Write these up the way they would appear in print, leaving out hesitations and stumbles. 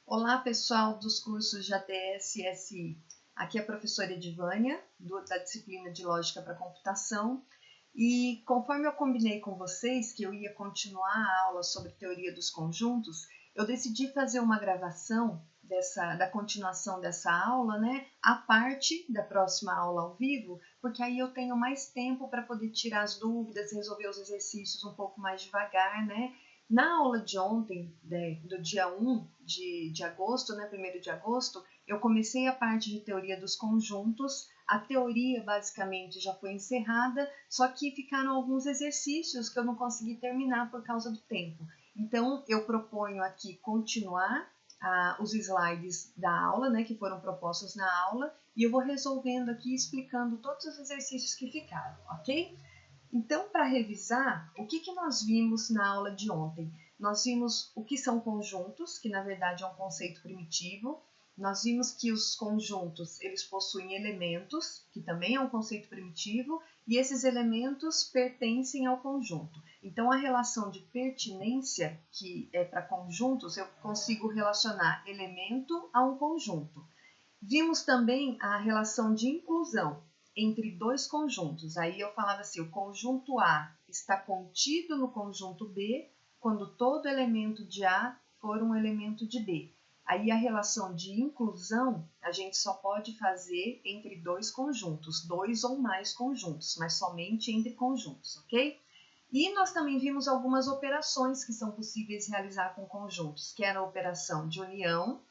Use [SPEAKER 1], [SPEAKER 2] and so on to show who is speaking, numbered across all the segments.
[SPEAKER 1] Olá, pessoal dos cursos de ATS e SI. Aqui é a professora Edivânia, da disciplina de Lógica para Computação. E conforme eu combinei com vocês que eu ia continuar a aula sobre teoria dos conjuntos, eu decidi fazer uma gravação da continuação dessa aula, né, à parte da próxima aula ao vivo, porque aí eu tenho mais tempo para poder tirar as dúvidas, resolver os exercícios um pouco mais devagar, né? Na aula de ontem, do dia 1 de agosto, né, 1º de agosto, eu comecei a parte de teoria dos conjuntos. A teoria, basicamente, já foi encerrada, só que ficaram alguns exercícios que eu não consegui terminar por causa do tempo. Então, eu proponho aqui continuar os slides da aula, né, que foram propostos na aula, e eu vou resolvendo aqui, explicando todos os exercícios que ficaram, ok? Então, para revisar, o que nós vimos na aula de ontem? Nós vimos o que são conjuntos, que na verdade é um conceito primitivo. Nós vimos que os conjuntos, eles possuem elementos, que também é um conceito primitivo, e esses elementos pertencem ao conjunto. Então, a relação de pertinência, que é para conjuntos, eu consigo relacionar elemento a um conjunto. Vimos também a relação de inclusão entre dois conjuntos. Aí eu falava assim, o conjunto A está contido no conjunto B quando todo elemento de A for um elemento de B. Aí a relação de inclusão a gente só pode fazer entre dois conjuntos, dois ou mais conjuntos, mas somente entre conjuntos, ok? E nós também vimos algumas operações que são possíveis realizar com conjuntos, que era a operação de união,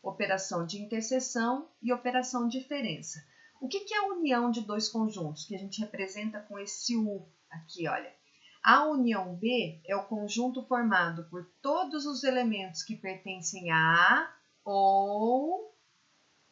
[SPEAKER 1] operação de interseção e operação de diferença. O que é a união de dois conjuntos, que a gente representa com esse U aqui, olha. A união B é o conjunto formado por todos os elementos que pertencem a A ou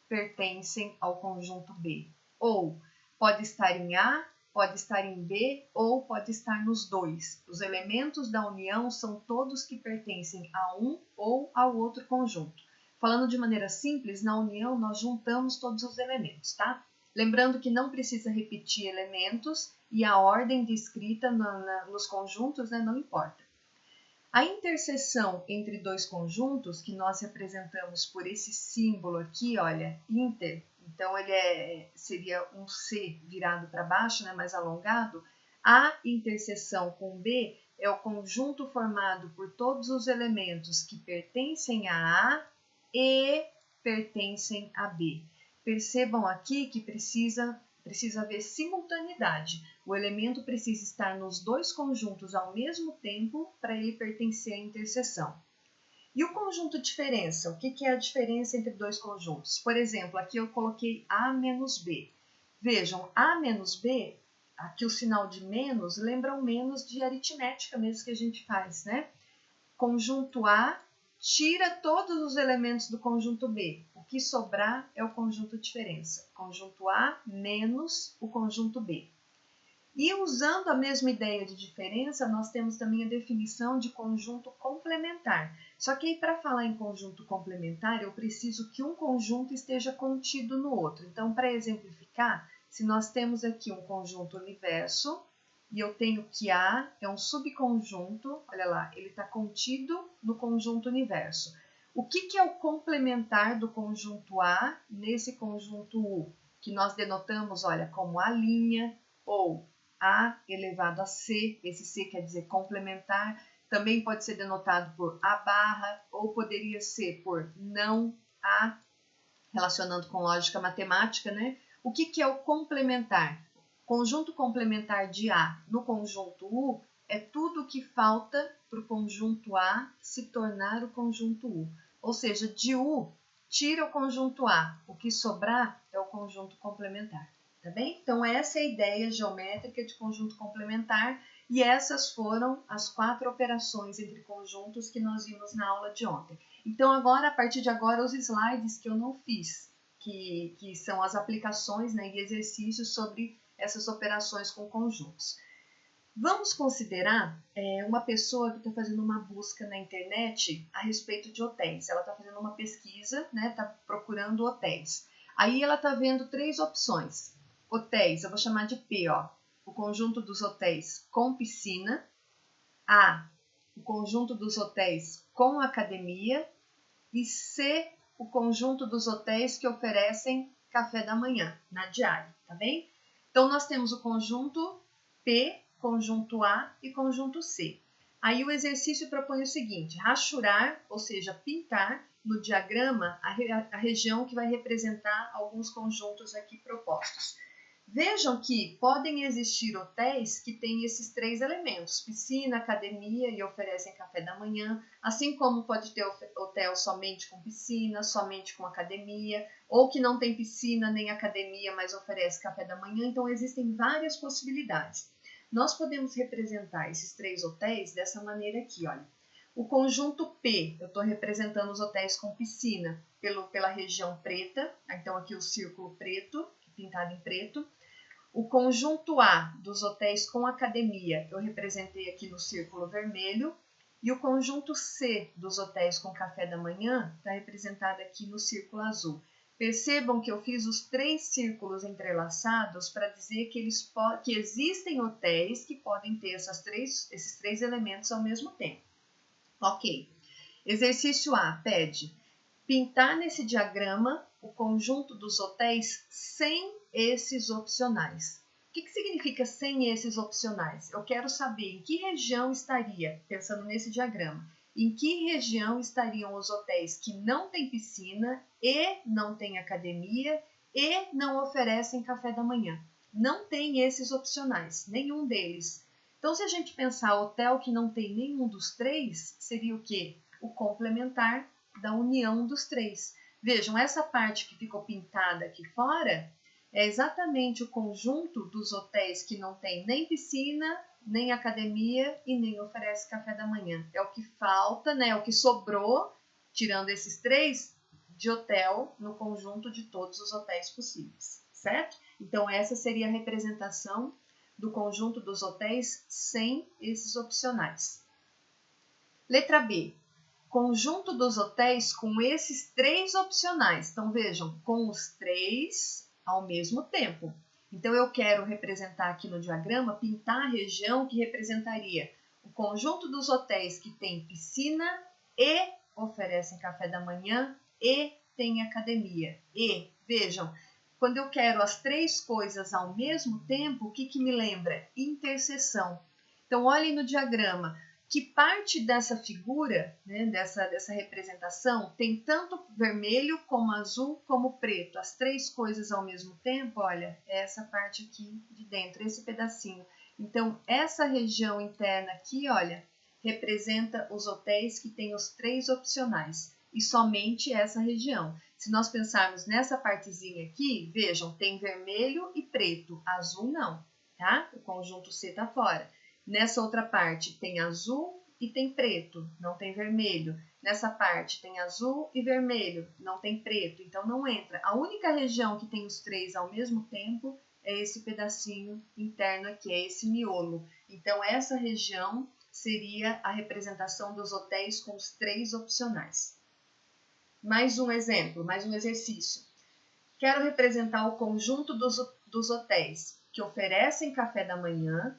[SPEAKER 1] pertencem ao conjunto B. Ou pode estar em A, pode estar em B ou pode estar nos dois. Os elementos da união são todos que pertencem a um ou ao outro conjunto. Falando de maneira simples, na união nós juntamos todos os elementos, tá? Lembrando que não precisa repetir elementos e a ordem de escrita nos conjuntos, né, não importa. A interseção entre dois conjuntos, que nós representamos por esse símbolo aqui, olha, inter, então ele seria um C virado para baixo, né, mais alongado. A interseção com B é o conjunto formado por todos os elementos que pertencem a A e pertencem a B. Percebam aqui que precisa haver simultaneidade. O elemento precisa estar nos dois conjuntos ao mesmo tempo para ele pertencer à interseção. E o conjunto diferença? O que é a diferença entre dois conjuntos? Por exemplo, aqui eu coloquei A menos B. Vejam, A menos B, aqui o sinal de menos, lembra o menos de aritmética mesmo que a gente faz, né? Conjunto A tira todos os elementos do conjunto B. O que sobrar é o conjunto diferença. Conjunto A menos o conjunto B. E usando a mesma ideia de diferença, nós temos também a definição de conjunto complementar. Só que aí, para falar em conjunto complementar, eu preciso que um conjunto esteja contido no outro. Então, para exemplificar, se nós temos aqui um conjunto universo, e eu tenho que A é um subconjunto, olha lá, ele está contido no conjunto universo. O que é o complementar do conjunto A nesse conjunto U? Que nós denotamos, olha, como A' ou A elevado a C, esse C quer dizer complementar, também pode ser denotado por A barra, ou poderia ser por não A, relacionando com lógica matemática, né? O que é o complementar? Conjunto complementar de A no conjunto U é tudo o que falta para o conjunto A se tornar o conjunto U. Ou seja, de U, tira o conjunto A, o que sobrar é o conjunto complementar. Tá bem? Então, essa é a ideia geométrica de conjunto complementar e essas foram as 4 operações entre conjuntos que nós vimos na aula de ontem. Então, agora, a partir de agora, os slides que eu não fiz, que são as aplicações, né, e exercícios sobre essas operações com conjuntos. Vamos considerar uma pessoa que está fazendo uma busca na internet a respeito de hotéis. Ela está fazendo uma pesquisa, né, está procurando hotéis. Aí ela está vendo 3 opções. Hotéis, eu vou chamar de P, ó, o conjunto dos hotéis com piscina. A, o conjunto dos hotéis com academia. e C, o conjunto dos hotéis que oferecem café da manhã na diária, tá bem? Então, nós temos o conjunto P, conjunto A e conjunto C. Aí o exercício propõe o seguinte: rachurar, ou seja, pintar no diagrama a região que vai representar alguns conjuntos aqui propostos. Vejam que podem existir hotéis que têm esses três elementos, piscina, academia e oferecem café da manhã, assim como pode ter hotel somente com piscina, somente com academia, ou que não tem piscina nem academia, mas oferece café da manhã. Então, existem várias possibilidades. Nós podemos representar esses três hotéis dessa maneira aqui, olha. O conjunto P, eu estou representando os hotéis com piscina pela região preta, então aqui o círculo preto, pintado em preto. O conjunto A dos hotéis com academia, eu representei aqui no círculo vermelho. E o conjunto C dos hotéis com café da manhã está representado aqui no círculo azul. Percebam que eu fiz os três círculos entrelaçados para dizer que existem hotéis que podem ter esses três elementos ao mesmo tempo. Ok. Exercício A pede pintar nesse diagrama o conjunto dos hotéis sem esses opcionais. O que significa sem esses opcionais? Eu quero saber em que região estaria, pensando nesse diagrama, em que região estariam os hotéis que não têm piscina e não têm academia e não oferecem café da manhã. Não tem esses opcionais, nenhum deles. Então, se a gente pensar hotel que não tem nenhum dos três, seria o quê? O complementar da união dos três. Vejam, essa parte que ficou pintada aqui fora é exatamente o conjunto dos hotéis que não tem nem piscina, nem academia e nem oferece café da manhã. É o que falta, né? É o que sobrou, tirando esses três, de hotel no conjunto de todos os hotéis possíveis, certo? Então, essa seria a representação do conjunto dos hotéis sem esses opcionais. Letra B. Conjunto dos hotéis com esses três opcionais. Então, vejam, com os três ao mesmo tempo. Então, eu quero representar aqui no diagrama, pintar a região que representaria o conjunto dos hotéis que tem piscina e oferecem café da manhã e tem academia. E, vejam, quando eu quero as três coisas ao mesmo tempo, o que me lembra? Interseção. Então, olhem no diagrama. Que parte dessa figura, né, dessa representação, tem tanto vermelho como azul como preto, as três coisas ao mesmo tempo? Olha, é essa parte aqui de dentro, esse pedacinho. Então, essa região interna aqui, olha, representa os hotéis que têm os três opcionais e somente essa região. Se nós pensarmos nessa partezinha aqui, vejam, tem vermelho e preto, azul não, tá? O conjunto C está fora. Nessa outra parte tem azul e tem preto, não tem vermelho. Nessa parte tem azul e vermelho, não tem preto, então não entra. A única região que tem os três ao mesmo tempo é esse pedacinho interno aqui, é esse miolo. Então essa região seria a representação dos hotéis com os três opcionais. Mais um exemplo, mais um exercício. Quero representar o conjunto dos hotéis que oferecem café da manhã,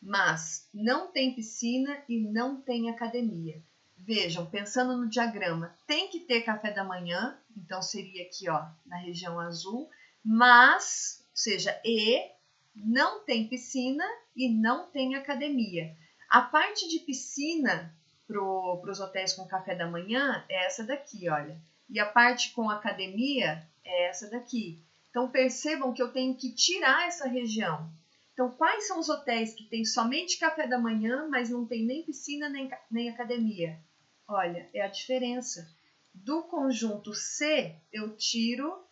[SPEAKER 1] mas não tem piscina e não tem academia. Vejam, pensando no diagrama, tem que ter café da manhã, então seria aqui, ó, na região azul, mas, ou seja, não tem piscina e não tem academia. A parte de piscina para os hotéis com café da manhã é essa daqui, olha. E a parte com academia é essa daqui. Então, percebam que eu tenho que tirar essa região. Então, quais são os hotéis que têm somente café da manhã, mas não tem nem piscina nem academia? Olha, é a diferença. Do conjunto C, eu tiro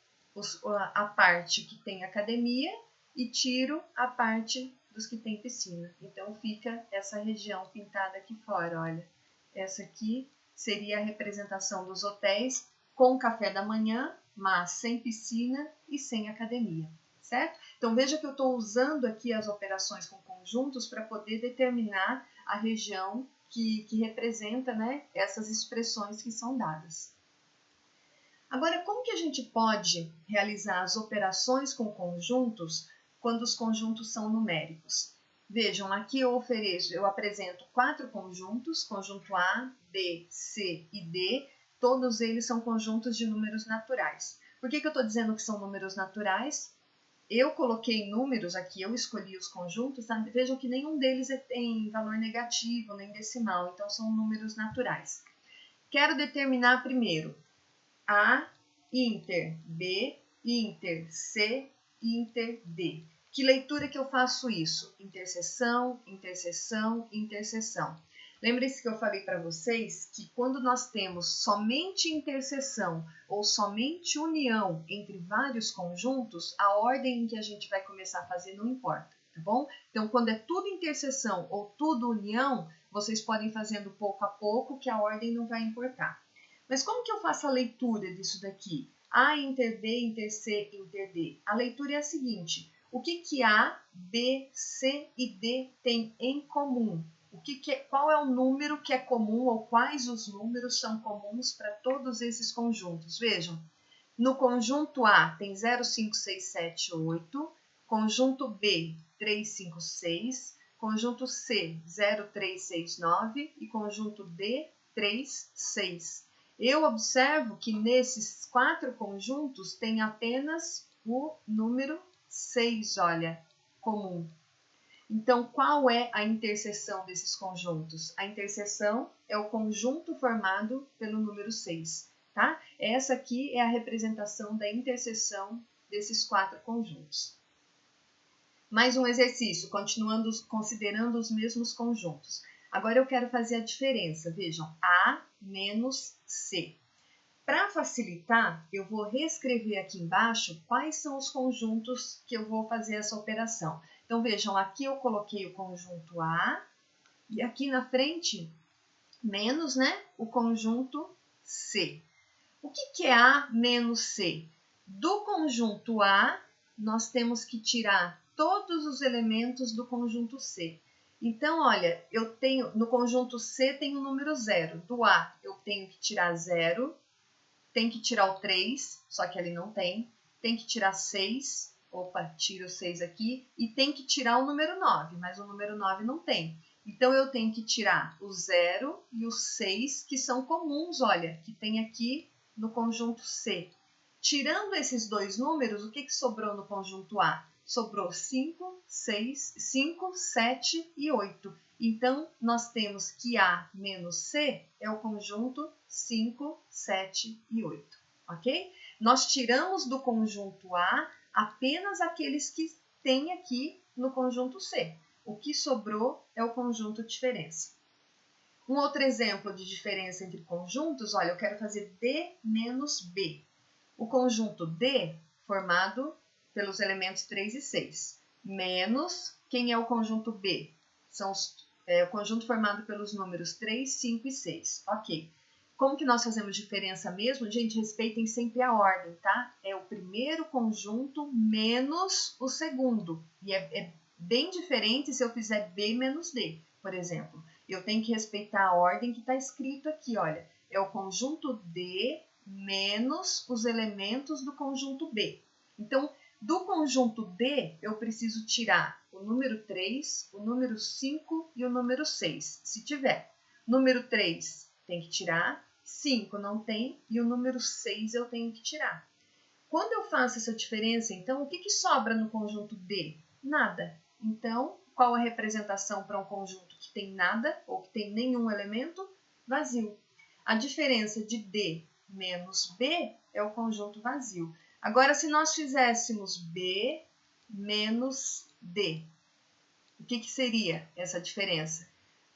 [SPEAKER 1] a parte que tem academia e tiro a parte dos que tem piscina. Então, fica essa região pintada aqui fora, olha. Essa aqui seria a representação dos hotéis com café da manhã, mas sem piscina e sem academia. Certo? Então, veja que eu estou usando aqui as operações com conjuntos para poder determinar a região que representa, né, essas expressões que são dadas. Agora, como que a gente pode realizar as operações com conjuntos quando os conjuntos são numéricos? Vejam, aqui eu apresento 4 conjuntos, conjunto A, B, C e D, todos eles são conjuntos de números naturais. Por que eu estou dizendo que são números naturais? Eu coloquei números aqui, eu escolhi os conjuntos, tá? Vejam que nenhum deles tem valor negativo, nem decimal, então são números naturais. Quero determinar primeiro A inter B, inter C, inter D. Que leitura que eu faço isso? Interseção, interseção, interseção. Lembre-se que eu falei para vocês que quando nós temos somente interseção ou somente união entre vários conjuntos, a ordem em que a gente vai começar a fazer não importa, tá bom? Então, quando é tudo interseção ou tudo união, vocês podem ir fazendo pouco a pouco, que a ordem não vai importar. Mas como que eu faço a leitura disso daqui? A inter B, inter C, inter D. A leitura é a seguinte: o que A, B, C e D têm em comum? Qual é o número que é comum ou quais os números são comuns para todos esses conjuntos? Vejam, no conjunto A tem 0, 5, 6, 7, 8, conjunto B 3, 5, 6, conjunto C 0, 3, 6, 9 e conjunto D 3, 6. Eu observo que nesses 4 conjuntos tem apenas o número 6, olha, comum. Então, qual é a interseção desses conjuntos? A interseção é o conjunto formado pelo número 6, tá? Essa aqui é a representação da interseção desses 4 conjuntos. Mais um exercício, continuando considerando os mesmos conjuntos. Agora eu quero fazer a diferença, vejam, A menos C. Para facilitar, eu vou reescrever aqui embaixo quais são os conjuntos que eu vou fazer essa operação. Então, vejam, aqui eu coloquei o conjunto A e aqui na frente, menos, né, o conjunto C. O que é A menos C? Do conjunto A, nós temos que tirar todos os elementos do conjunto C. Então, olha, eu tenho, no conjunto C tem o número 0. Do A, eu tenho que tirar 0. Tem que tirar o 3, só que ele não tem. Tem que tirar 6. Opa, tira o 6 aqui. E tem que tirar o número 9, mas o número 9 não tem. Então, eu tenho que tirar o 0 e o 6, que são comuns, olha, que tem aqui no conjunto C. Tirando esses dois números, o que sobrou no conjunto A? Sobrou 5, 6, 5, 7 e 8. Então, nós temos que A menos C é o conjunto 5, 7 e 8, ok? Nós tiramos do conjunto A apenas aqueles que tem aqui no conjunto C. O que sobrou é o conjunto diferença. Um outro exemplo de diferença entre conjuntos, olha, eu quero fazer D menos B. O conjunto D, formado pelos elementos 3 e 6, menos, quem é o conjunto B? O conjunto formado pelos números 3, 5 e 6. Ok. Como que nós fazemos diferença mesmo? Gente, respeitem sempre a ordem, tá? É o primeiro conjunto menos o segundo. E é bem diferente se eu fizer B menos D, por exemplo. Eu tenho que respeitar a ordem que está escrito aqui, olha. É o conjunto D menos os elementos do conjunto B. Então, do conjunto D, eu preciso tirar o número 3, o número 5 e o número 6, se tiver. Número 3 tem que tirar, 5 não tem e o número 6 eu tenho que tirar. Quando eu faço essa diferença, então, o que sobra no conjunto D? Nada. Então, qual a representação para um conjunto que tem nada ou que tem nenhum elemento? Vazio. A diferença de D menos B é o conjunto vazio. Agora, se nós fizéssemos B menos D, o que seria essa diferença?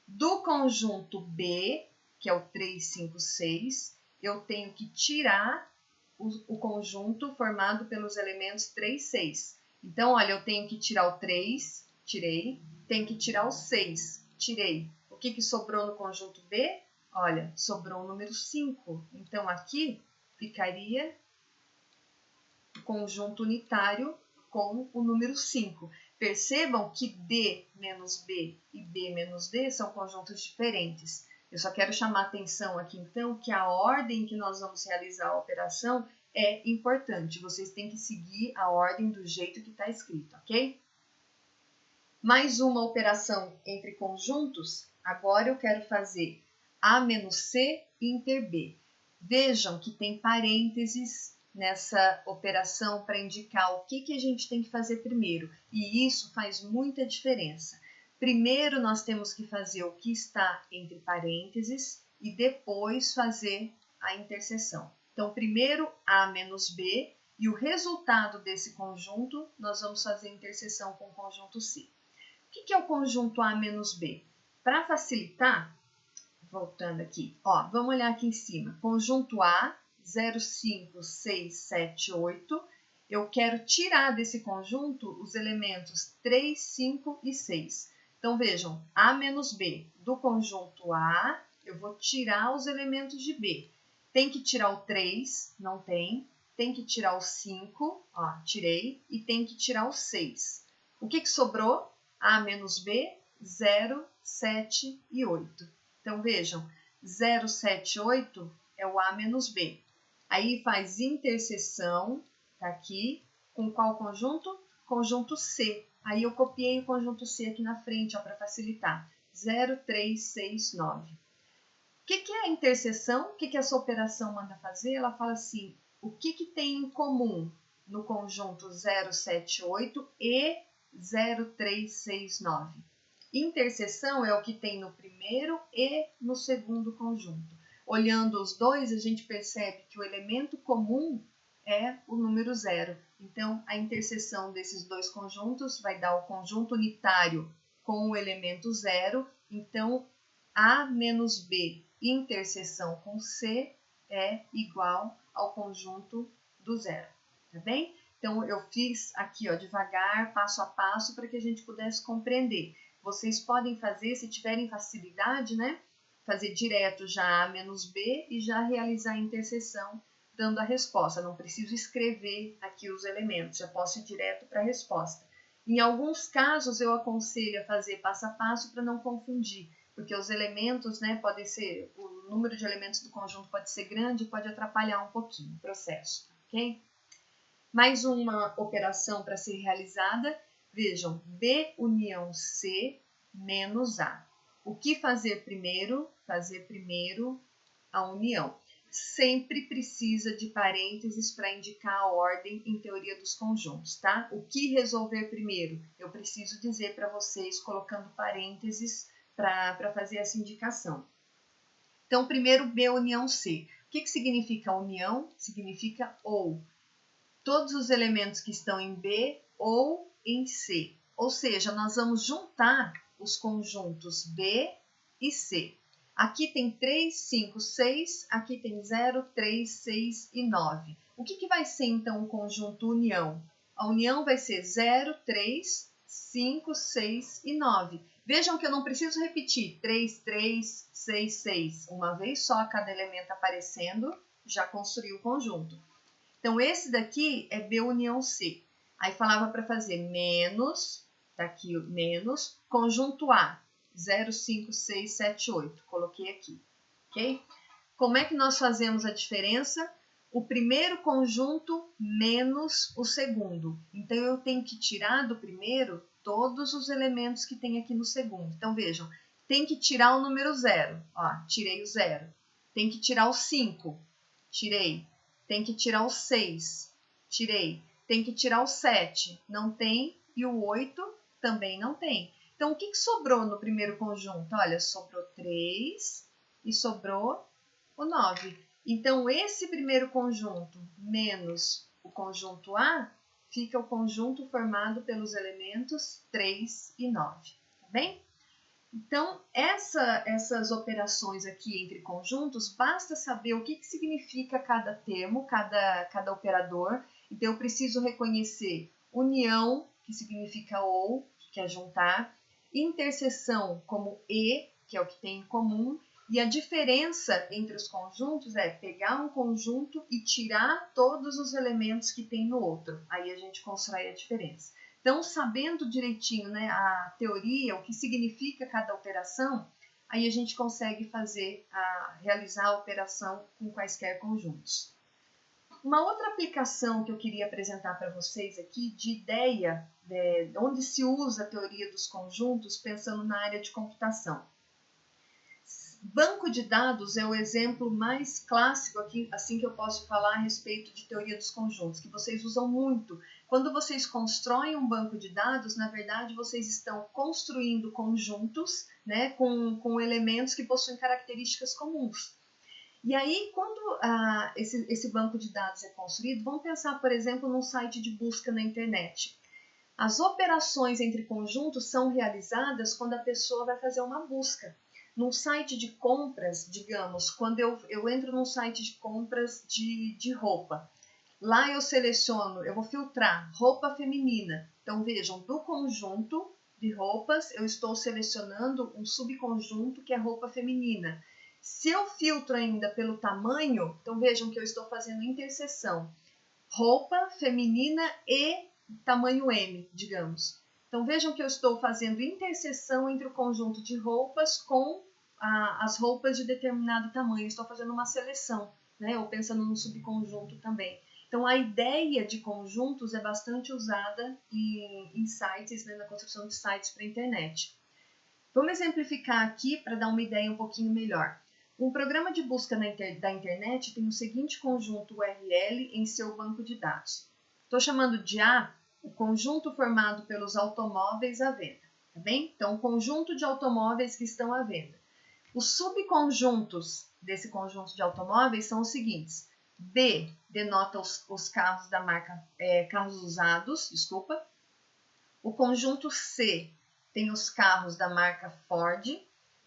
[SPEAKER 1] Do conjunto B, que é o 3, 5, 6, eu tenho que tirar o conjunto formado pelos elementos 3, 6. Então, olha, eu tenho que tirar o 3, tirei. Tenho que tirar o 6, tirei. O que sobrou no conjunto B? Olha, sobrou o número 5. Então, aqui ficaria o conjunto unitário com o número 5. Percebam que D menos B e B menos D são conjuntos diferentes. Eu só quero chamar a atenção aqui, então, que a ordem que nós vamos realizar a operação é importante. Vocês têm que seguir a ordem do jeito que está escrito, ok? Mais uma operação entre conjuntos. Agora eu quero fazer A menos C inter B. Vejam que tem parênteses nessa operação para indicar o que a gente tem que fazer primeiro, e isso faz muita diferença. Primeiro nós temos que fazer o que está entre parênteses e depois fazer a interseção. Então, primeiro A menos B, e o resultado desse conjunto nós vamos fazer a interseção com o conjunto C. O que é o conjunto A menos B? Para facilitar, voltando aqui, ó, vamos olhar aqui em cima. Conjunto A, 0, 5, 6, 7, 8. Eu quero tirar desse conjunto os elementos 3, 5 e 6. Então, vejam, A menos B. Do conjunto A, eu vou tirar os elementos de B. Tem que tirar o 3, não tem. Tem que tirar o 5, ó, tirei. E tem que tirar o 6. O que sobrou? A menos B, 0, 7 e 8. Então, vejam, 0, 7, 8 é o A menos B. Aí faz interseção, tá aqui, com qual conjunto? Conjunto C. Aí eu copiei o conjunto C aqui na frente, para facilitar. 0, 3, 6, 9. O que é a interseção? O que essa operação manda fazer? Ela fala assim, o que tem em comum no conjunto 0, 7, 8 e 0, 3, 6, 9? Interseção é o que tem no primeiro e no segundo conjunto. Olhando os dois, a gente percebe que o elemento comum é o número 0. Então, a interseção desses dois conjuntos vai dar o conjunto unitário com o elemento 0. Então, A menos B interseção com C é igual ao conjunto do 0. Tá bem? Então, eu fiz aqui, ó, devagar, passo a passo, para que a gente pudesse compreender. Vocês podem fazer, se tiverem facilidade, né? Fazer direto já A menos B e já realizar a interseção dando a resposta. Não preciso escrever aqui os elementos, já posso ir direto para a resposta. Em alguns casos, eu aconselho a fazer passo a passo para não confundir, porque os elementos, né, podem ser, o número de elementos do conjunto pode ser grande, pode atrapalhar um pouquinho o processo, ok? Mais uma operação para ser realizada. Vejam, B união C menos A. O que fazer primeiro? Fazer primeiro a união. Sempre precisa de parênteses para indicar a ordem em teoria dos conjuntos, tá? O que resolver primeiro? Eu preciso dizer para vocês colocando parênteses para fazer essa indicação. Então, primeiro B união C. O que significa união? Significa ou. Todos os elementos que estão em B ou em C. Ou seja, nós vamos juntar os conjuntos B e C. Aqui tem 3, 5, 6, aqui tem 0, 3, 6 e 9. O que vai ser então o conjunto união? A união vai ser 0, 3, 5, 6 e 9. Vejam que eu não preciso repetir 3, 3, 6, 6. Uma vez só, cada elemento aparecendo, já construiu o conjunto. Então, esse daqui é B união C. Aí falava para fazer menos, tá aqui o menos, conjunto A, 0, 5, 6, 7, 8. Coloquei aqui, ok? Como é que nós fazemos a diferença? O primeiro conjunto menos o segundo. Então, eu tenho que tirar do primeiro todos os elementos que tem aqui no segundo. Então, vejam, tem que tirar o número 0. Ó, tirei o 0. Tem que tirar o 5. Tirei. Tem que tirar o 6, tirei. Tem que tirar o 7, não tem. E o 8 também não tem. Então, o que sobrou no primeiro conjunto? Olha, sobrou 3 e sobrou o 9. Então, esse primeiro conjunto menos o conjunto A, fica o conjunto formado pelos elementos 3 e 9. Tá bem? Então, essas operações aqui entre conjuntos, basta saber o que significa cada termo, cada operador. Então, eu preciso reconhecer união, que significa ou, que é juntar, interseção como e, que é o que tem em comum, e a diferença entre os conjuntos é pegar um conjunto e tirar todos os elementos que tem no outro. Aí a gente constrói a diferença. Então, sabendo direitinho, né, a teoria, o que significa cada operação, aí a gente consegue realizar a operação com quaisquer conjuntos. Uma outra aplicação que eu queria apresentar para vocês aqui, de ideia, onde se usa a teoria dos conjuntos, pensando na área de computação. Banco de dados é o exemplo mais clássico aqui, assim que eu posso falar a respeito de teoria dos conjuntos, que vocês usam muito. Quando vocês constroem um banco de dados, na verdade, vocês estão construindo conjuntos, né, com elementos que possuem características comuns. E aí, quando esse banco de dados é construído, vamos pensar, por exemplo, num site de busca na internet. As operações entre conjuntos são realizadas quando a pessoa vai fazer uma busca. Num site de compras, digamos, quando eu entro num site de compras de roupa, lá eu seleciono, eu vou filtrar roupa feminina. Então vejam, do conjunto de roupas, eu estou selecionando um subconjunto que é roupa feminina. Se eu filtro ainda pelo tamanho, então vejam que eu estou fazendo interseção. Roupa feminina e tamanho M, digamos. Então vejam que eu estou fazendo interseção entre o conjunto de roupas com as roupas de determinado tamanho. Estou fazendo uma seleção, né? Ou pensando no subconjunto também. Então a ideia de conjuntos é bastante usada em sites, né? Na construção de sites para a internet. Vamos exemplificar aqui para dar uma ideia um pouquinho melhor. Um programa de busca da internet tem o seguinte conjunto URL em seu banco de dados. Estou chamando de A o conjunto formado pelos automóveis à venda, tá bem? Então, o conjunto de automóveis que estão à venda. Os subconjuntos desse conjunto de automóveis são os seguintes. B denota os carros da marca, carros usados, desculpa. O conjunto C tem os carros da marca Ford.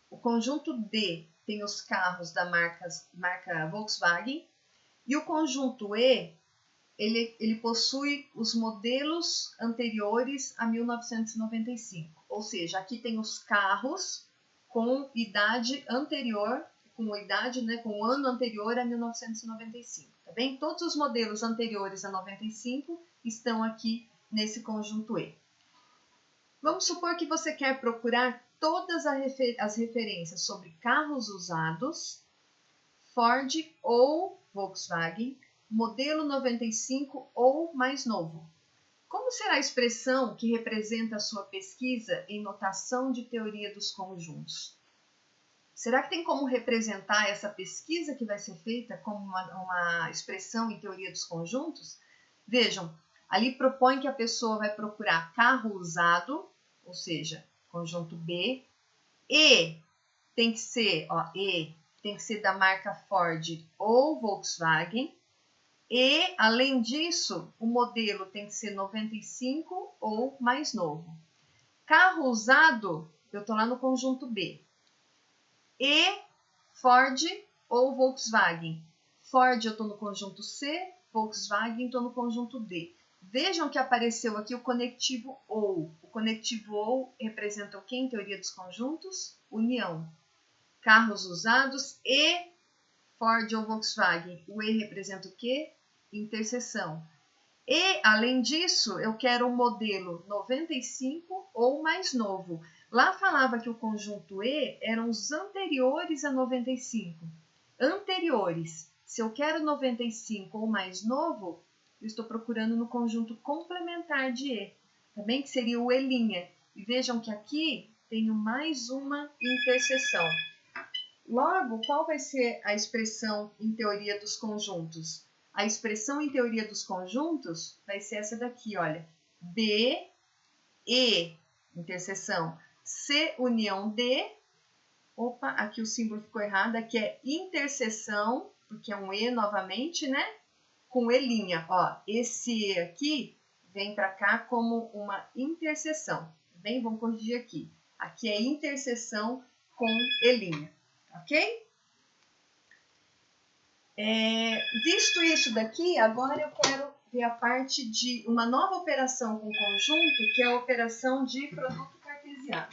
[SPEAKER 1] O conjunto D tem os carros da marca Volkswagen. E o conjunto E, ele possui os modelos anteriores a 1995. Ou seja, aqui tem os carros com idade anterior, com o ano anterior a 1995, tá bem? Todos os modelos anteriores a 95 estão aqui nesse conjunto E. Vamos supor que você quer procurar todas as referências sobre carros usados, Ford ou Volkswagen, modelo 95 ou mais novo. Como será a expressão que representa a sua pesquisa em notação de teoria dos conjuntos? Será que tem como representar essa pesquisa que vai ser feita como uma expressão em teoria dos conjuntos? Vejam, ali propõe que a pessoa vai procurar carro usado, ou seja, conjunto B, e tem que ser da marca Ford ou Volkswagen, e, além disso, o modelo tem que ser 95 ou mais novo. Carro usado, eu estou lá no conjunto B. E Ford ou Volkswagen. Ford eu estou no conjunto C, Volkswagen estou no conjunto D. Vejam que apareceu aqui o conectivo OU. O conectivo OU representa o que em teoria dos conjuntos? União. Carros usados e Ford ou Volkswagen. O E representa o quê? Interseção. E, além disso, eu quero um modelo 95 ou mais novo. Lá falava que o conjunto E eram os anteriores a 95. Anteriores. Se eu quero 95 ou mais novo, eu estou procurando no conjunto complementar de E, também que seria o E'. E vejam que aqui tenho mais uma interseção. Logo, qual vai ser a expressão em teoria dos conjuntos? A expressão em teoria dos conjuntos vai ser essa daqui, olha. B, E, interseção, C, união D. Opa, aqui o símbolo ficou errado. Aqui é interseção, porque é um E novamente, né? Com E'. Ó, esse E aqui vem para cá como uma interseção. Bem, vamos corrigir aqui. Aqui é interseção com E'. Ok? Visto isso daqui, agora eu quero ver a parte de uma nova operação com conjunto, que é a operação de produto cartesiano.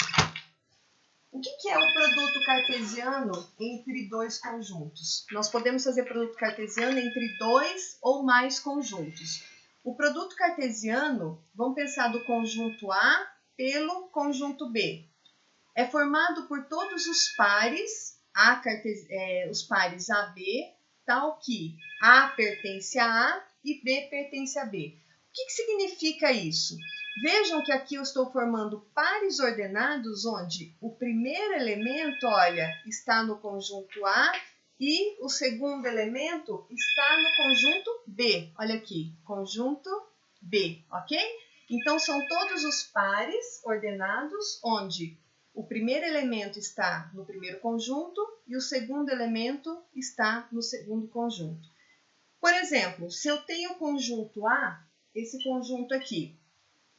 [SPEAKER 1] O que é o produto cartesiano entre dois conjuntos? Nós podemos fazer produto cartesiano entre dois ou mais conjuntos. O produto cartesiano, vamos pensar do conjunto A pelo conjunto B. É formado por todos os pares, os pares AB, tal que A pertence a A e B pertence a B. que significa isso? Vejam que aqui eu estou formando pares ordenados onde o primeiro elemento, olha, está no conjunto A e o segundo elemento está no conjunto B. Olha aqui, conjunto B, ok? Então, são todos os pares ordenados onde o primeiro elemento está no primeiro conjunto e o segundo elemento está no segundo conjunto. Por exemplo, se eu tenho o conjunto A, esse conjunto aqui,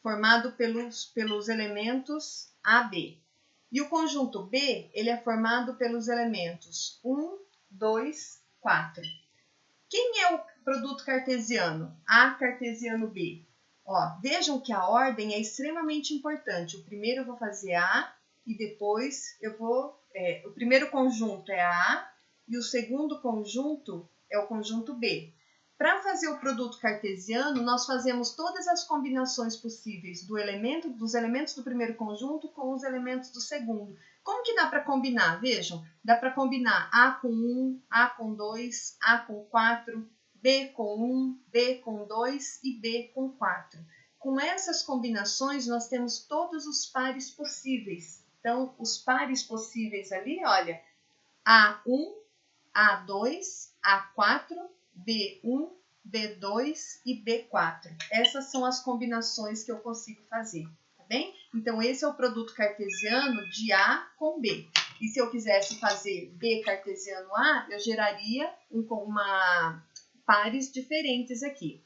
[SPEAKER 1] formado pelos elementos AB. E o conjunto B, ele é formado pelos elementos 1, 2, 4. Quem é o produto cartesiano? A cartesiano B. Ó, vejam que a ordem é extremamente importante. O primeiro eu vou fazer A e depois eu vou... o primeiro conjunto é A e o segundo conjunto é o conjunto B. Para fazer o produto cartesiano, nós fazemos todas as combinações possíveis dos elementos do primeiro conjunto com os elementos do segundo. Como que dá para combinar? Vejam, dá para combinar A com 1, A com 2, A com 4, B com 1, B com 2 e B com 4. Com essas combinações, nós temos todos os pares possíveis. Então, os pares possíveis ali, olha, A1, A2, A4, B1, B2 e B4. Essas são as combinações que eu consigo fazer, tá bem? Então, esse é o produto cartesiano de A com B. E se eu quisesse fazer B cartesiano A, eu geraria pares diferentes aqui.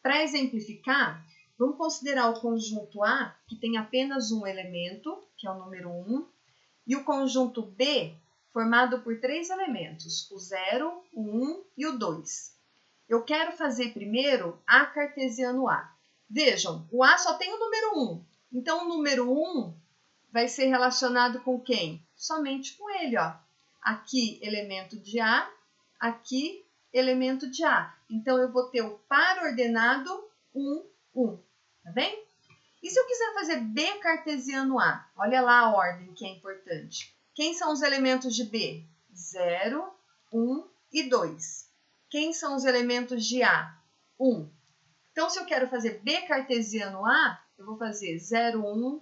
[SPEAKER 1] Para exemplificar, vamos considerar o conjunto A, que tem apenas um elemento, que é o número 1, e o conjunto B, formado por 3 elementos, o 0, o 1 e o 2. Eu quero fazer primeiro A cartesiano A. Vejam, o A só tem o número 1. Então, o número 1 vai ser relacionado com quem? Somente com ele, ó. Aqui, elemento de A, aqui, elemento de A. Então, eu vou ter o par ordenado 1, 1. Tá bem? E se eu quiser fazer B cartesiano A? Olha lá a ordem que é importante. Quem são os elementos de B? 0, 1 e 2. Quem são os elementos de A? 1. Então, se eu quero fazer B cartesiano A, eu vou fazer 0, 1,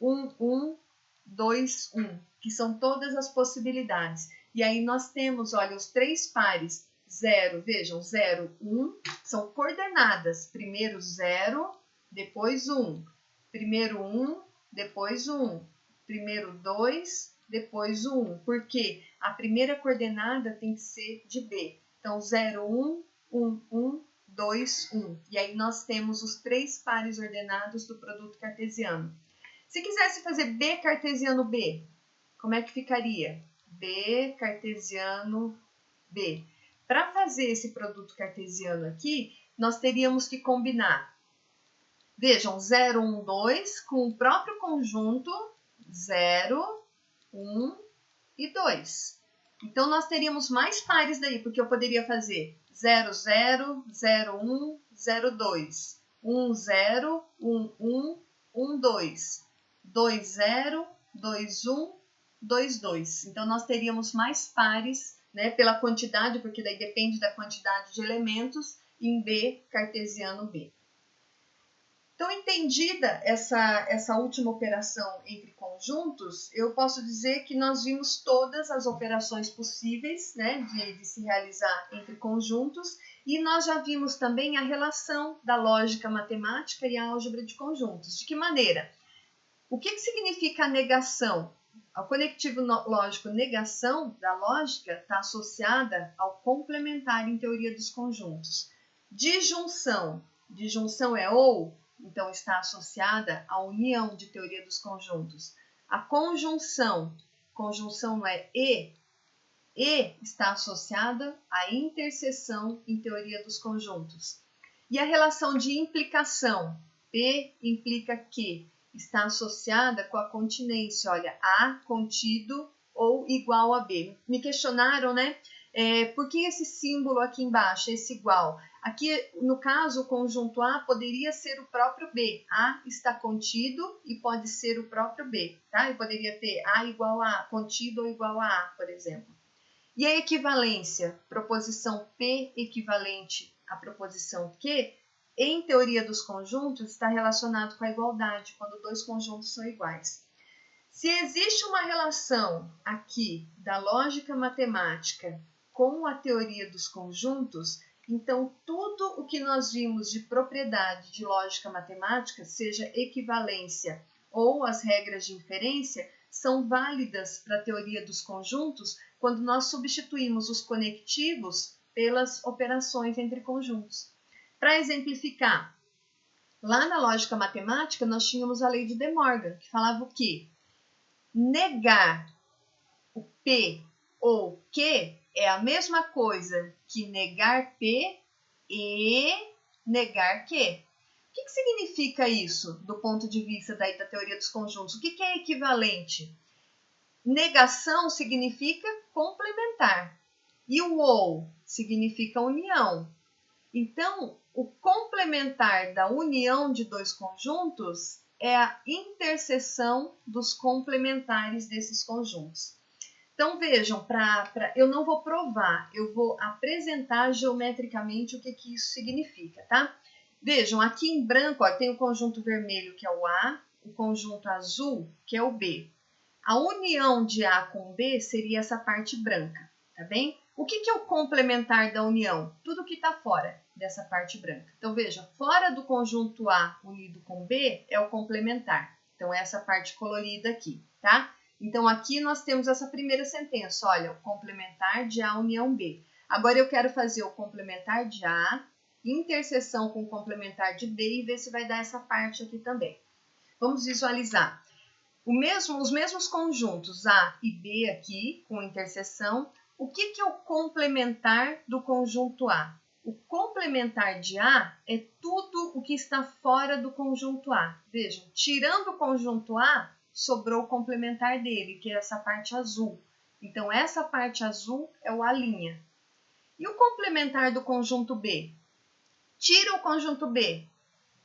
[SPEAKER 1] 1, 1, 2, 1, que são todas as possibilidades. E aí nós temos, olha, os 3 pares 0, vejam, 0, 1, são coordenadas. Primeiro 0, depois 1. Primeiro 1, depois 1. Primeiro 2, depois 1. Porque a primeira coordenada tem que ser de B. Então, 0, 1, 1, 1, 2, 1. E aí nós temos os 3 pares ordenados do produto cartesiano. Se quisesse fazer B cartesiano B, como é que ficaria? B cartesiano B. Para fazer esse produto cartesiano aqui, nós teríamos que combinar. Vejam, 0, 1, 2 com o próprio conjunto 0, 1 e 2. Então, nós teríamos mais pares daí, porque eu poderia fazer 0, 0, 0, 1, 0, 2, 1, 0, 1, 1, 1, 2, 2, 0, 2, 1, 2, 2. Então, nós teríamos mais pares, né, pela quantidade, porque daí depende da quantidade de elementos em B cartesiano B. Então, entendida essa última operação entre conjuntos, eu posso dizer que nós vimos todas as operações possíveis, né, de se realizar entre conjuntos, e nós já vimos também a relação da lógica matemática e a álgebra de conjuntos. De que maneira? O que significa a negação? O conectivo lógico negação da lógica está associada ao complementar em teoria dos conjuntos. Disjunção é ou, então está associada à união de teoria dos conjuntos. A conjunção não é e está associada à interseção em teoria dos conjuntos. E a relação de implicação, P implica que, está associada com a continência, olha, A contido ou igual a B. Me questionaram, né? Por que esse símbolo aqui embaixo, esse igual? Aqui, no caso, o conjunto A poderia ser o próprio B. A está contido e pode ser o próprio B, tá? Eu poderia ter A igual a A, contido ou igual a A, por exemplo. E a equivalência, proposição P equivalente à proposição Q, em teoria dos conjuntos, está relacionado com a igualdade, quando dois conjuntos são iguais. Se existe uma relação aqui da lógica matemática com a teoria dos conjuntos, então tudo o que nós vimos de propriedade de lógica matemática, seja equivalência ou as regras de inferência, são válidas para a teoria dos conjuntos quando nós substituímos os conectivos pelas operações entre conjuntos. Para exemplificar, lá na lógica matemática nós tínhamos a lei de De Morgan, que falava o quê? Negar o P ou Q é a mesma coisa que negar P e negar Q. O que significa isso do ponto de vista da teoria dos conjuntos? O que é equivalente? Negação significa complementar e o ou significa união. Então, o complementar da união de dois conjuntos é a interseção dos complementares desses conjuntos. Então, vejam, eu não vou provar, eu vou apresentar geometricamente o que isso significa, tá? Vejam, aqui em branco ó, tem o conjunto vermelho, que é o A, o conjunto azul, que é o B. A união de A com B seria essa parte branca, tá bem? O que é o complementar da união? Tudo que está fora dessa parte branca. Então, veja, fora do conjunto A unido com B é o complementar. Então, é essa parte colorida aqui, tá? Então, aqui nós temos essa primeira sentença, olha, o complementar de A união B. Agora, eu quero fazer o complementar de A, interseção com o complementar de B e ver se vai dar essa parte aqui também. Vamos visualizar. Os mesmos conjuntos A e B aqui, com interseção. O que é o complementar do conjunto A? O complementar de A é tudo o que está fora do conjunto A. Vejam, tirando o conjunto A, sobrou o complementar dele, que é essa parte azul. Então, essa parte azul é o A'. E o complementar do conjunto B? Tira o conjunto B.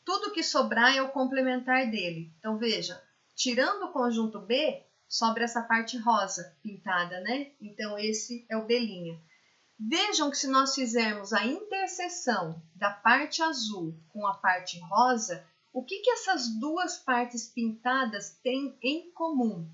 [SPEAKER 1] Tudo que sobrar é o complementar dele. Então, veja, tirando o conjunto B, sobra essa parte rosa pintada, né? Então, esse é o B'. Vejam que se nós fizermos a interseção da parte azul com a parte rosa, o que essas duas partes pintadas têm em comum?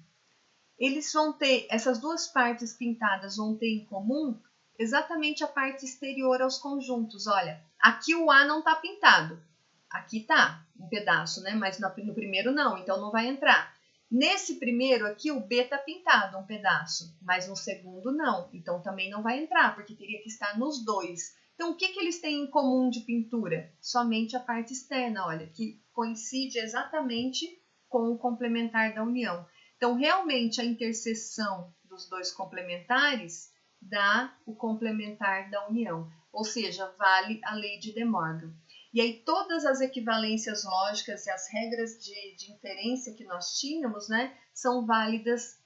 [SPEAKER 1] Essas duas partes pintadas vão ter em comum exatamente a parte exterior aos conjuntos. Olha, aqui o A não está pintado. Aqui está um pedaço, né? Mas no primeiro não, então não vai entrar. Nesse primeiro aqui, o B está pintado um pedaço, mas no segundo não. Então também não vai entrar, porque teria que estar nos dois. Então, o que eles têm em comum de pintura? Somente a parte externa, olha, que coincide exatamente com o complementar da união. Então, realmente, a interseção dos dois complementares dá o complementar da união. Ou seja, vale a lei de De Morgan. E aí, todas as equivalências lógicas e as regras de inferência que nós tínhamos, né, são válidas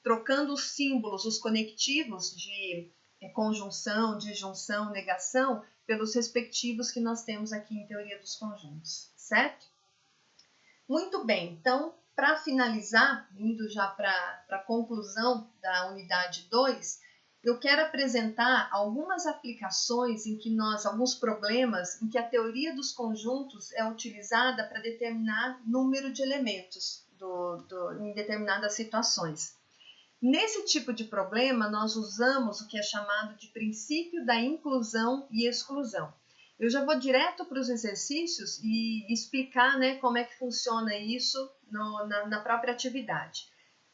[SPEAKER 1] trocando os símbolos, os conectivos de conjunção, disjunção, negação, pelos respectivos que nós temos aqui em teoria dos conjuntos, certo? Muito bem, então, para finalizar, indo já para a conclusão da unidade 2, eu quero apresentar algumas aplicações alguns problemas em que a teoria dos conjuntos é utilizada para determinar número de elementos em determinadas situações. Nesse tipo de problema, nós usamos o que é chamado de princípio da inclusão e exclusão. Eu já vou direto para os exercícios e explicar, né, como é que funciona isso na própria atividade.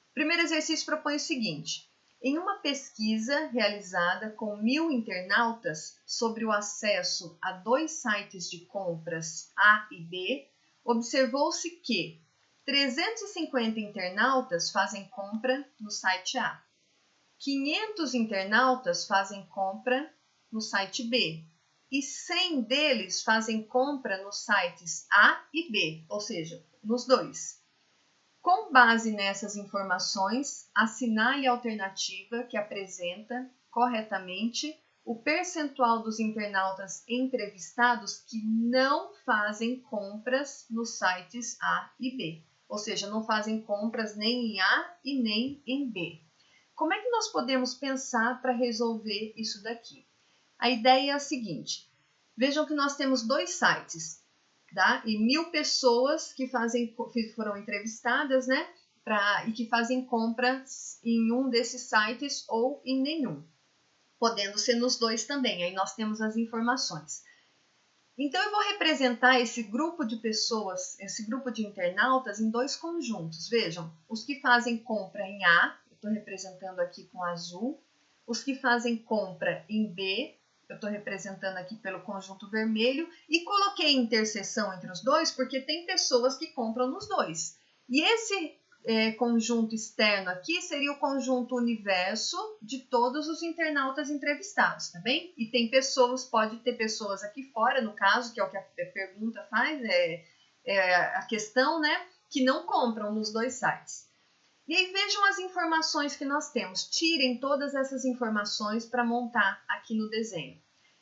[SPEAKER 1] O primeiro exercício propõe o seguinte: em uma pesquisa realizada com 1.000 internautas sobre o acesso a 2 sites de compras A e B, observou-se que 350 internautas fazem compra no site A, 500 internautas fazem compra no site B e 100 deles fazem compra nos sites A e B, ou seja, nos dois. Com base nessas informações, assinale a alternativa que apresenta corretamente o percentual dos internautas entrevistados que não fazem compras nos sites A e B, ou seja, não fazem compras nem em A e nem em B. Como é que nós podemos pensar para resolver isso daqui? A ideia é a seguinte: Vejam que nós temos 2 sites, tá? E 1.000 pessoas que foram entrevistadas, né? E que fazem compras em um desses sites ou em nenhum, podendo ser nos 2 também. Aí nós temos as informações. Então, eu vou representar esse grupo de pessoas, esse grupo de internautas em 2 conjuntos. Vejam, os que fazem compra em A, eu estou representando aqui com azul. Os que fazem compra em B, eu estou representando aqui pelo conjunto vermelho. E coloquei interseção entre os 2 porque tem pessoas que compram nos 2. E esse conjunto externo aqui seria o conjunto universo de todos os internautas entrevistados, tá bem? E tem pessoas, pode ter pessoas aqui fora, no caso, que é o que a pergunta faz, a questão, né? Que não compram nos 2 sites. E aí vejam as informações que nós temos. Tirem todas essas informações para montar aqui no desenho.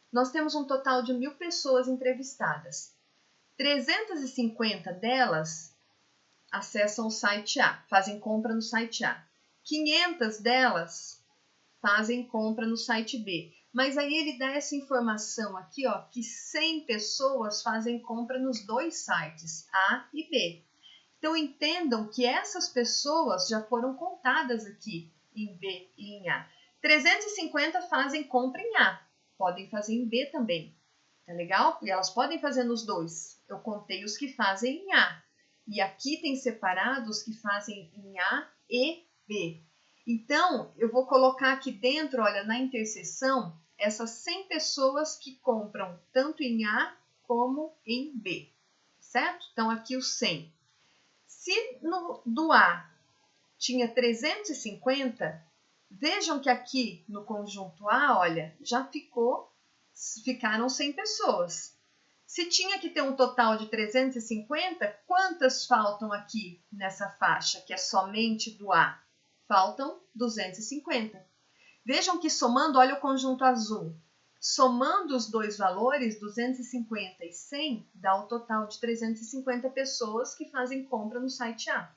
[SPEAKER 1] Nós temos um total de 1.000 pessoas entrevistadas. 350 delas acessam o site A, fazem compra no site A. 500 delas fazem compra no site B. Mas aí ele dá essa informação aqui, ó, que 100 pessoas fazem compra nos 2 sites, A e B. Então, entendam que essas pessoas já foram contadas aqui em B e em A. 350 fazem compra em A, podem fazer em B também, tá legal? E elas podem fazer nos 2. Eu contei os que fazem em A. E aqui tem separado os que fazem em A e B. Então, eu vou colocar aqui dentro, olha, na interseção, essas 100 pessoas que compram tanto em A como em B, certo? Então, aqui os 100. Se do A tinha 350, vejam que aqui no conjunto A, olha, já ficaram 100 pessoas. Se tinha que ter um total de 350, quantas faltam aqui nessa faixa, que é somente do A? Faltam 250. Vejam que somando, olha o conjunto azul. Somando os 2 valores, 250 e 100, dá o total de 350 pessoas que fazem compra no site A.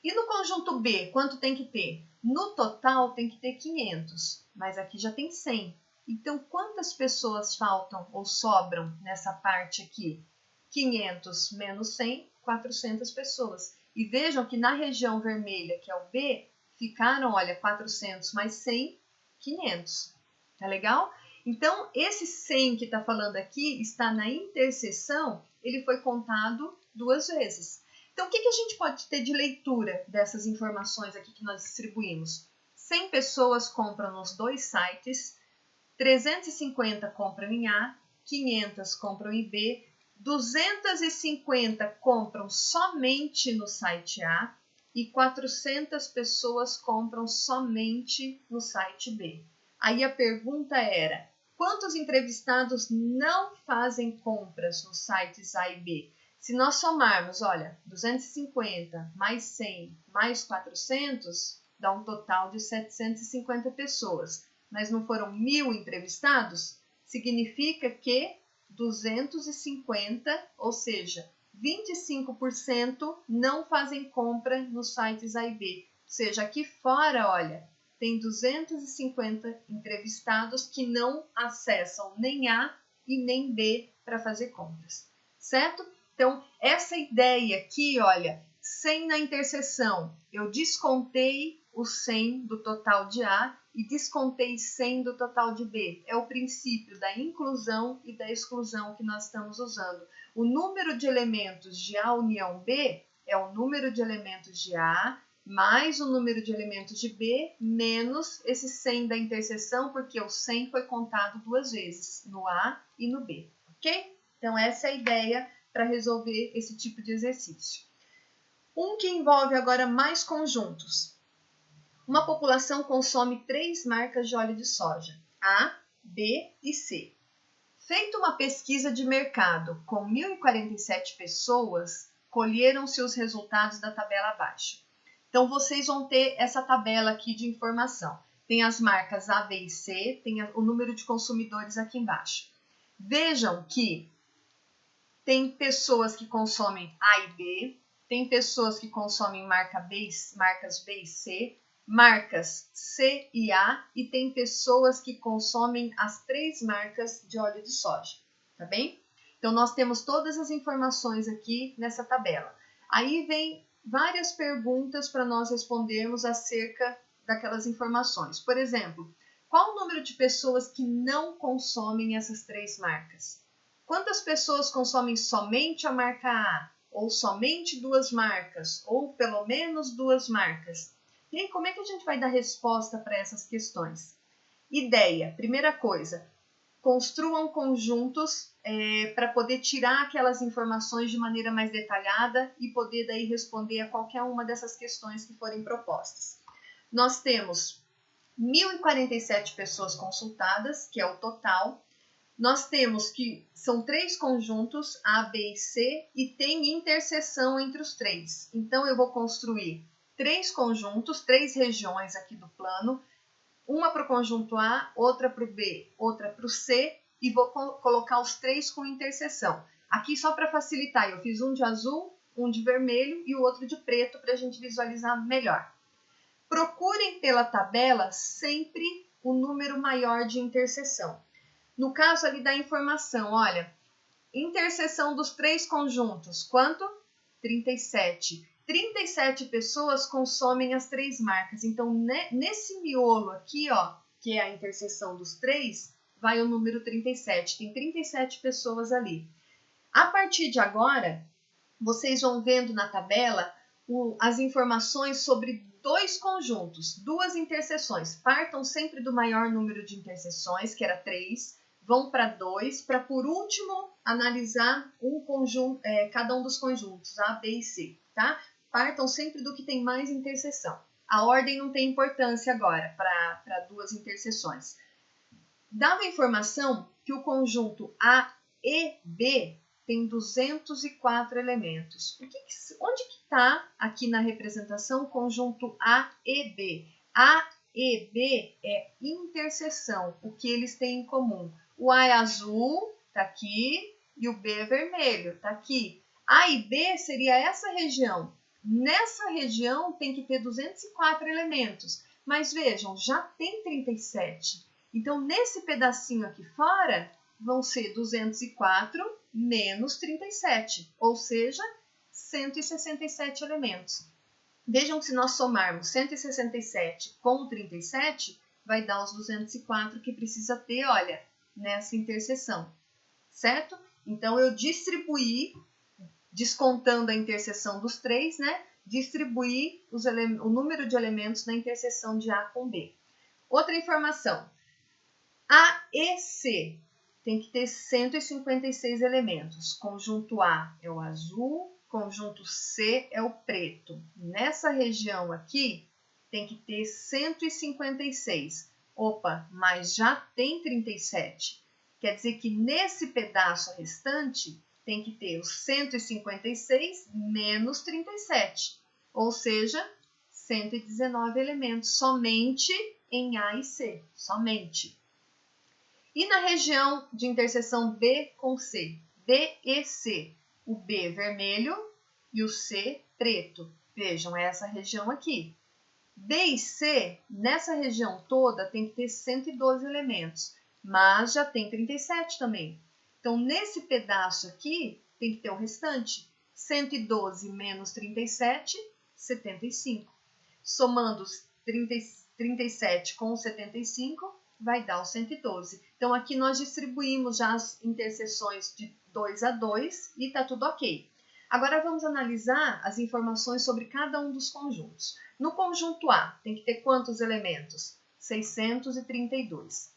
[SPEAKER 1] E no conjunto B, quanto tem que ter? No total tem que ter 500, mas aqui já tem 100. Então, quantas pessoas faltam ou sobram nessa parte aqui? 500 menos 100, 400 pessoas. E vejam que na região vermelha, que é o B, ficaram, olha, 400 mais 100, 500. Tá legal? Então, esse 100 que está falando aqui está na interseção, ele foi contado 2 vezes. Então, o que a gente pode ter de leitura dessas informações aqui que nós distribuímos? 100 pessoas compram nos 2 sites, 350 compram em A, 500 compram em B, 250 compram somente no site A e 400 pessoas compram somente no site B. Aí a pergunta era, quantos entrevistados não fazem compras nos sites A e B? Se nós somarmos, olha, 250 mais 100 mais 400, dá um total de 750 pessoas. Mas não foram 1.000 entrevistados? Significa que 250, ou seja, 25% não fazem compra nos sites A e B. Ou seja, aqui fora, olha, tem 250 entrevistados que não acessam nem A e nem B para fazer compras, certo? Então, essa ideia aqui, olha, 100 na interseção, eu descontei o 100 do total de A e descontei 100 do total de B. É o princípio da inclusão e da exclusão que nós estamos usando. O número de elementos de A união B é o número de elementos de A mais o número de elementos de B menos esse 100 da interseção, porque o 100 foi contado 2 vezes, no A e no B, ok? Então, essa é a ideia para resolver esse tipo de exercício. Um que envolve agora mais conjuntos. Uma população consome 3 marcas de óleo de soja, A, B e C. Feita uma pesquisa de mercado com 1.047 pessoas, colheram-se os resultados da tabela abaixo. Então, vocês vão ter essa tabela aqui de informação. Tem as marcas A, B e C, tem o número de consumidores aqui embaixo. Vejam que tem pessoas que consomem A e B, tem pessoas que consomem marcas B e C, marcas C e A e tem pessoas que consomem as 3 marcas de óleo de soja, tá bem? Então, nós temos todas as informações aqui nessa tabela. Aí vem várias perguntas para nós respondermos acerca daquelas informações. Por exemplo, qual o número de pessoas que não consomem essas 3 marcas? Quantas pessoas consomem somente a marca A? Ou somente 2 marcas? Ou pelo menos 2 marcas? E aí, como é que a gente vai dar resposta para essas questões? Ideia, primeira coisa, construam conjuntos para poder tirar aquelas informações de maneira mais detalhada e poder daí responder a qualquer uma dessas questões que forem propostas. Nós temos 1.047 pessoas consultadas, que é o total. Nós temos que são 3 conjuntos, A, B e C, e tem interseção entre os 3. Então, eu vou construir 3 conjuntos, 3 regiões aqui do plano, uma para o conjunto A, outra para o B, outra para o C, e vou colocar os 3 com interseção. Aqui, só para facilitar, eu fiz um de azul, um de vermelho e o outro de preto para a gente visualizar melhor. Procurem pela tabela sempre o número maior de interseção. No caso ali da informação, olha, interseção dos 3 conjuntos, quanto? 37. 37 pessoas consomem as 3 marcas. Então, nesse miolo aqui, ó, que é a interseção dos 3, vai o número 37. Tem 37 pessoas ali. A partir de agora, vocês vão vendo na tabela as informações sobre 2 conjuntos, 2 interseções. Partam sempre do maior número de interseções, que era 3, vão para 2, para por último analisar um conjunto, cada um dos conjuntos, A, B e C, tá? Partam sempre do que tem mais interseção. A ordem não tem importância agora para 2 interseções. Dava informação que o conjunto A e B tem 204 elementos. Onde que está aqui na representação o conjunto A e B? A e B é interseção, o que eles têm em comum. O A é azul, está aqui, e o B é vermelho, está aqui. A e B seria essa região. Nessa região tem que ter 204 elementos, mas vejam, já tem 37. Então, nesse pedacinho aqui fora, vão ser 204 menos 37, ou seja, 167 elementos. Vejam que se nós somarmos 167 com 37, vai dar os 204 que precisa ter, olha, nessa interseção, certo? Então, eu distribuí, descontando a interseção dos 3, né? Distribuí o número de elementos na interseção de A com B. Outra informação, A e C tem que ter 156 elementos. Conjunto A é o azul, conjunto C é o preto. Nessa região aqui, tem que ter 156. Opa, mas já tem 37. Quer dizer que nesse pedaço restante, tem que ter os 156 menos 37. Ou seja, 119 elementos somente em A e C. Somente. E na região de interseção B com C, B e C, o B vermelho e o C preto. Vejam, essa região aqui. B e C, nessa região toda, tem que ter 112 elementos, mas já tem 37 também. Então, nesse pedaço aqui, tem que ter o restante. 112 menos 37, 75. Somando os 37 com os 75, vai dar o 112. Então, aqui nós distribuímos já as interseções de 2 a 2 e está tudo ok. Agora, vamos analisar as informações sobre cada um dos conjuntos. No conjunto A, tem que ter quantos elementos? 632.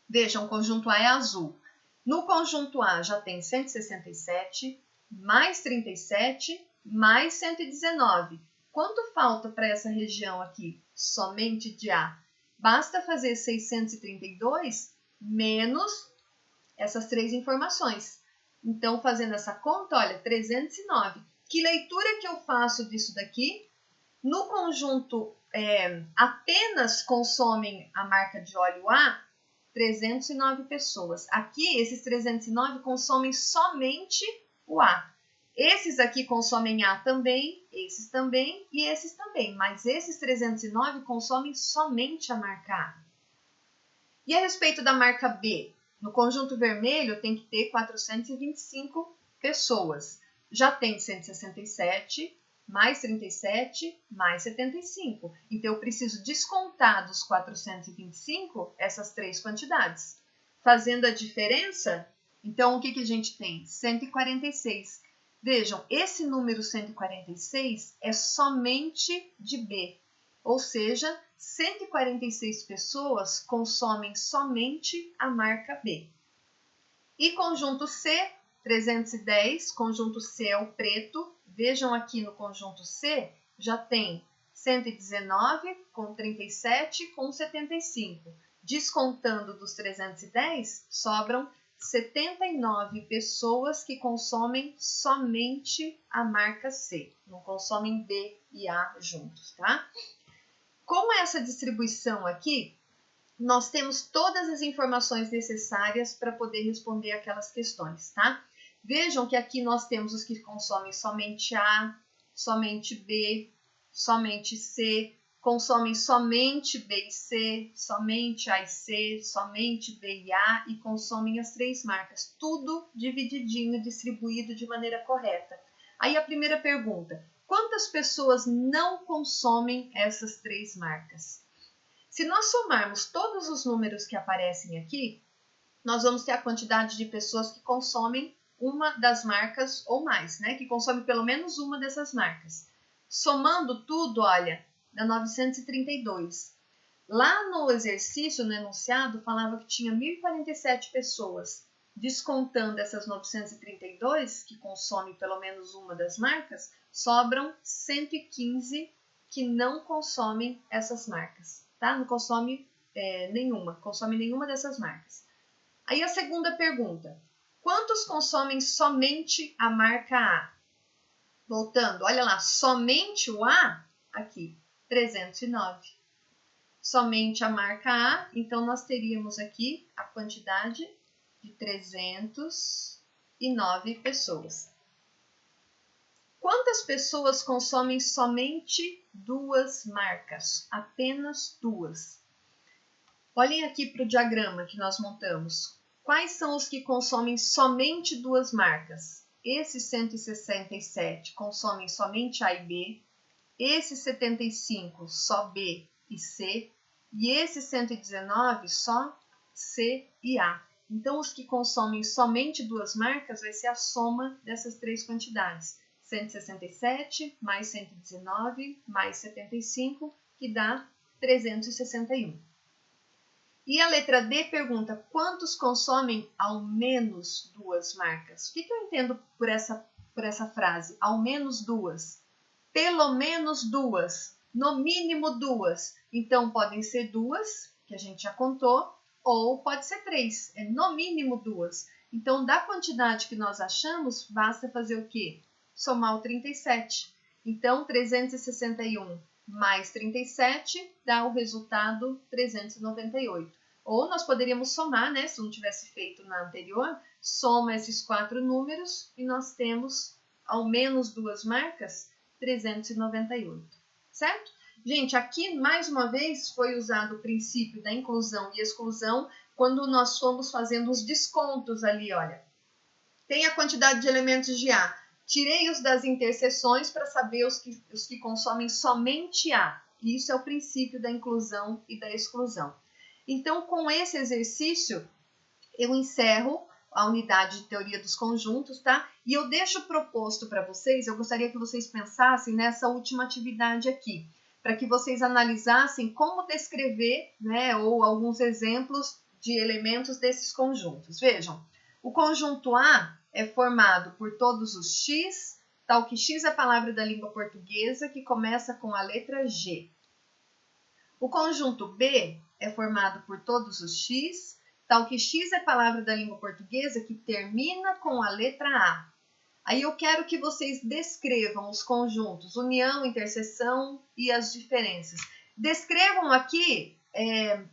[SPEAKER 1] Vejam, o conjunto A é azul. No conjunto A já tem 167, mais 37, mais 119. Quanto falta para essa região aqui, somente de A? Basta fazer 632 menos essas 3 informações. Então, fazendo essa conta, olha, 309. Que leitura que eu faço disso daqui? No conjunto, apenas consomem a marca de óleo A 309 pessoas. Aqui, esses 309 consomem somente o A. Esses aqui consomem A também, esses também e esses também, mas esses 309 consomem somente a marca A. E a respeito da marca B? No conjunto vermelho tem que ter 425 pessoas. Já tem 167, mais 37, mais 75. Então, eu preciso descontar dos 425 essas três quantidades. Fazendo a diferença, então, o que a gente tem? 146. Vejam, esse número 146 é somente de B. Ou seja, 146 pessoas consomem somente a marca B. E conjunto C, 310, conjunto C é o preto. Vejam aqui no conjunto C, já tem 119 com 37 com 75. Descontando dos 310, sobram 79 pessoas que consomem somente a marca C. Não consomem B e A juntos, tá? Com essa distribuição aqui, nós temos todas as informações necessárias para poder responder aquelas questões, tá? Vejam que aqui nós temos os que consomem somente A, somente B, somente C, consomem somente B e C, somente A e C, somente B e A e consomem as três marcas. Tudo divididinho, distribuído de maneira correta. Aí a primeira pergunta, quantas pessoas não consomem essas três marcas? Se nós somarmos todos os números que aparecem aqui, nós vamos ter a quantidade de pessoas que consomem uma das marcas ou mais, né? Que consomem pelo menos uma dessas marcas. Somando tudo, olha, dá 932. Lá no exercício, no enunciado, falava que tinha 1.047 pessoas. Descontando essas 932, que consomem pelo menos uma das marcas, sobram 115 que não consomem essas marcas, tá? Não consome nenhuma dessas marcas. Aí a segunda pergunta, quantos consomem somente a marca A? Voltando, olha lá, somente o A, aqui, 309. Somente a marca A, então nós teríamos aqui a quantidade de 309 pessoas. Quantas pessoas consomem somente duas marcas? Apenas duas. Olhem aqui para o diagrama que nós montamos. Quais são os que consomem somente duas marcas? Esses 167 consomem somente A e B. Esses 75 só B e C. E esses 119 só C e A. Então, os que consomem somente duas marcas vai ser a soma dessas três quantidades. 167 mais 119 mais 75, que dá 361. E a letra D pergunta, quantos consomem ao menos duas marcas? O que eu entendo por essa frase? Ao menos duas. Pelo menos duas. No mínimo duas. Então, podem ser duas, que a gente já contou, ou pode ser três. É no mínimo duas. Então, da quantidade que nós achamos, basta fazer o quê? Somar o 37. Então, 361 mais 37 dá o resultado 398. Ou nós poderíamos somar, né? Se não tivesse feito na anterior, soma esses quatro números e nós temos ao menos duas marcas, 398, certo? Gente, aqui mais uma vez foi usado o princípio da inclusão e exclusão quando nós fomos fazendo os descontos ali, olha. Tem a quantidade de elementos de A. Tirei os das interseções para saber os que consomem somente A. Isso é o princípio da inclusão e da exclusão. Então, com esse exercício, eu encerro a unidade de teoria dos conjuntos, tá? E eu deixo proposto para vocês, eu gostaria que vocês pensassem nessa última atividade aqui, para que vocês analisassem como descrever, né, ou alguns exemplos de elementos desses conjuntos. Vejam, o conjunto A é formado por todos os X, tal que X é a palavra da língua portuguesa que começa com a letra G. O conjunto B é formado por todos os X, tal que X é a palavra da língua portuguesa que termina com a letra A. Aí eu quero que vocês descrevam os conjuntos, união, interseção e as diferenças. Descrevam aqui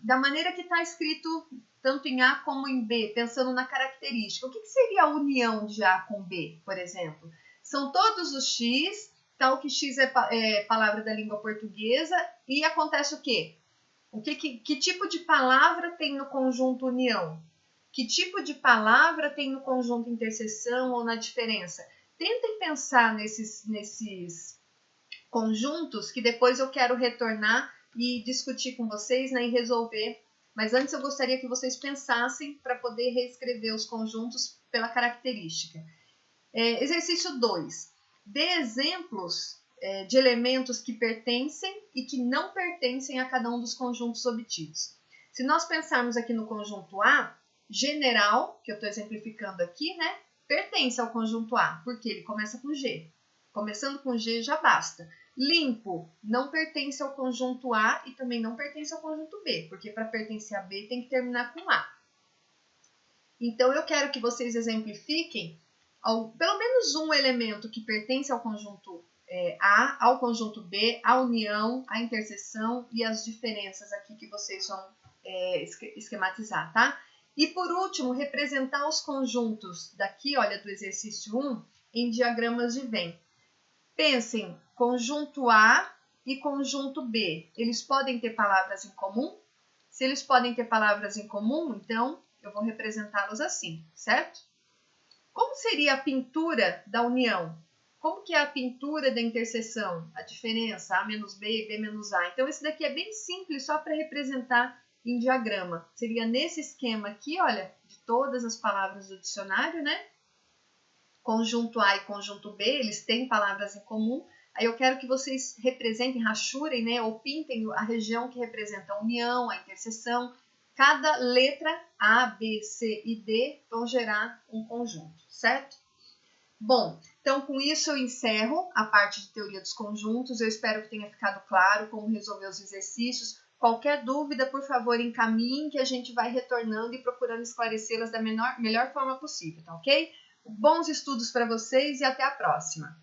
[SPEAKER 1] da maneira que está escrito tanto em A como em B, pensando na característica. O que seria a união de A com B, por exemplo? São todos os X, tal que X é palavra da língua portuguesa, e acontece o quê? Que tipo de palavra tem no conjunto união? Que tipo de palavra tem no conjunto interseção ou na diferença? Tentem pensar nesses conjuntos que depois eu quero retornar e discutir com vocês, né, e resolver. Mas antes eu gostaria que vocês pensassem para poder reescrever os conjuntos pela característica. Exercício 2. Dê exemplos de elementos que pertencem e que não pertencem a cada um dos conjuntos obtidos. Se nós pensarmos aqui no conjunto A, general, que eu estou exemplificando aqui, né, pertence ao conjunto A, porque ele começa com G. Começando com G já basta. Limpo não pertence ao conjunto A e também não pertence ao conjunto B, porque para pertencer a B tem que terminar com A. Então, eu quero que vocês exemplifiquem pelo menos um elemento que pertence ao conjunto A, ao conjunto B, à união, à interseção e as diferenças aqui que vocês vão esquematizar, tá? E por último, representar os conjuntos daqui, olha, do exercício 1, em diagramas de Venn. Pensem, conjunto A e conjunto B, eles podem ter palavras em comum? Se eles podem ter palavras em comum, então eu vou representá-los assim, certo? Como seria a pintura da união? Como que é a pintura da interseção? A diferença, A menos B, B menos A. Então, esse daqui é bem simples, só para representar em diagrama. Seria nesse esquema aqui, olha, de todas as palavras do dicionário, né? Conjunto A e conjunto B, eles têm palavras em comum. Aí eu quero que vocês representem, rachurem, né? Ou pintem a região que representa a união, a interseção. Cada letra A, B, C e D vão gerar um conjunto, certo? Bom, então com isso eu encerro a parte de teoria dos conjuntos. Eu espero que tenha ficado claro como resolver os exercícios. Qualquer dúvida, por favor, encaminhem que a gente vai retornando e procurando esclarecê-las da melhor forma possível, tá ok? Bons estudos para vocês e até a próxima!